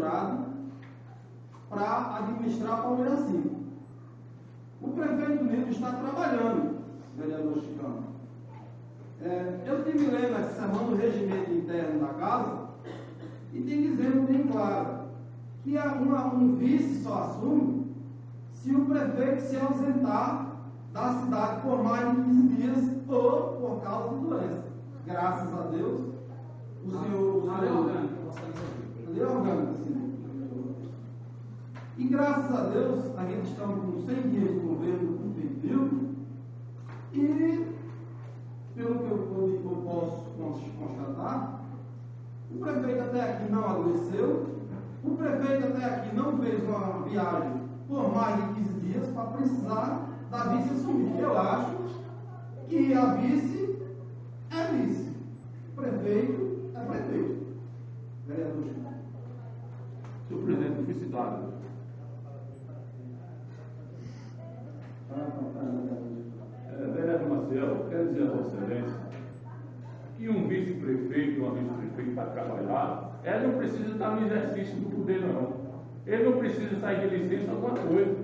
estruturado para administrar Paulo Jacinto. O prefeito Nilton está trabalhando, vereador Chicão. Eu estive lendo essa semana o regimento interno da casa e tem dizendo bem claro que um vice só assume se o prefeito se ausentar da cidade por mais de 15 dias ou por causa de doença. Graças a Deus, o senhor... A lei orgânica, sim. E graças a Deus, a gente está com 100 dias de governo do prefeito Nilton e, pelo que eu posso constatar, o prefeito até aqui não adoeceu, o prefeito até aqui não fez uma viagem por mais de 15 dias para precisar da vice assumir. Eu acho que a vice é vice, o prefeito é prefeito. Vereador Chico. Senhor presidente, fui citado. Vereador Maciel, quero dizer a Vossa Excelência que um vice-prefeito ou uma vice-prefeita para trabalhar, ela não precisa estar no exercício do poder, não. Ele não precisa sair de licença alguma coisa.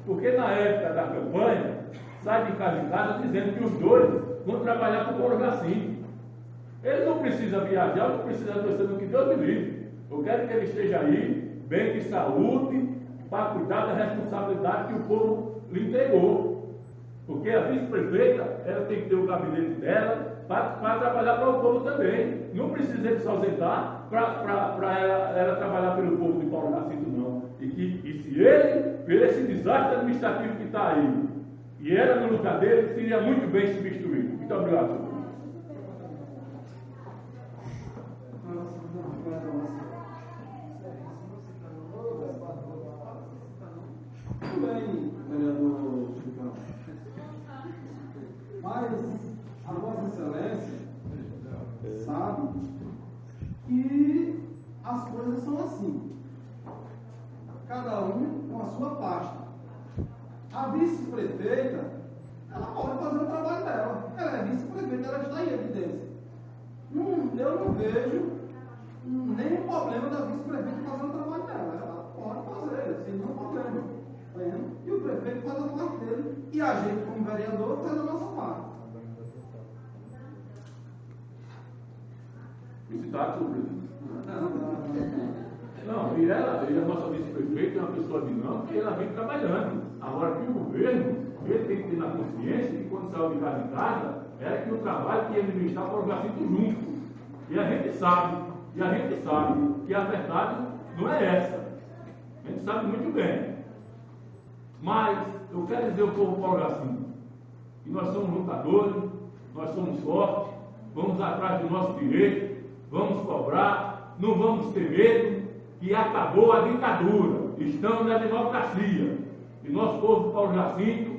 Porque na época da campanha, sai de casa em casa dizendo que os dois vão trabalhar para o Paulo Jacinto. Ele não precisa viajar, não precisa adoecer no que Deus me livre. Eu quero que ele esteja aí, bem de saúde, para cuidar da responsabilidade que o povo lhe entregou. Porque a vice-prefeita, ela tem que ter o gabinete dela para trabalhar para o povo também. Não precisa ele se ausentar para ela trabalhar pelo povo de Paulo Jacinto, não. E se ele, por esse desastre administrativo que está aí, e ela no lugar dele, seria muito bem substituído. Muito obrigado, senhor. Tudo bem, vereador Chicão. Mas a Vossa Excelência sabe que as coisas são assim. Cada um com a sua pasta. A vice-prefeita, ela pode fazer o trabalho dela. Ela é vice-prefeita, ela está em evidência. Eu não vejo nenhum problema da vice-prefeita fazer o trabalho dela. Ela pode fazer, sem nenhum problema. E o prefeito faz a parte dele. E a gente, como vereador, faz a nossa parte. Citado, senhor presidente. Não, e a nossa vice-prefeita é uma pessoa dinâmica e ela vem trabalhando. Agora que o governo, ele tem que ter na consciência que quando saiu de casa em casa, era que o trabalho que ia administrar para o Jacinto junto. E a gente sabe que a verdade não é essa. A gente sabe muito bem. Mas eu quero dizer ao povo Paulo Jacinto que nós somos lutadores, nós somos fortes, vamos atrás do nosso direito, vamos cobrar, não vamos ter medo, que acabou a ditadura, estamos na democracia. E nosso povo Paulo Jacinto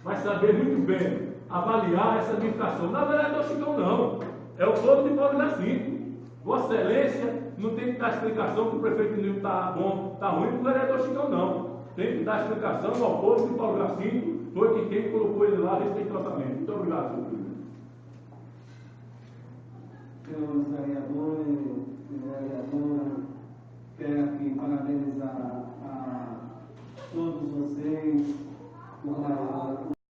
vai saber muito bem avaliar essa administração. Não é vereador Chicão, não. É o povo de Paulo Jacinto. Vossa Excelência não tem que dar explicação que o prefeito Nilton está bom, está ruim para o vereador Chicão, não. Tem que dar explicação ao povo de Paulo Jacinto, foi que quem colocou ele lá respeitosamente. Muito obrigado, senhor presidente. Senhores vereadores e vereadoras, quero aqui parabenizar a todos vocês por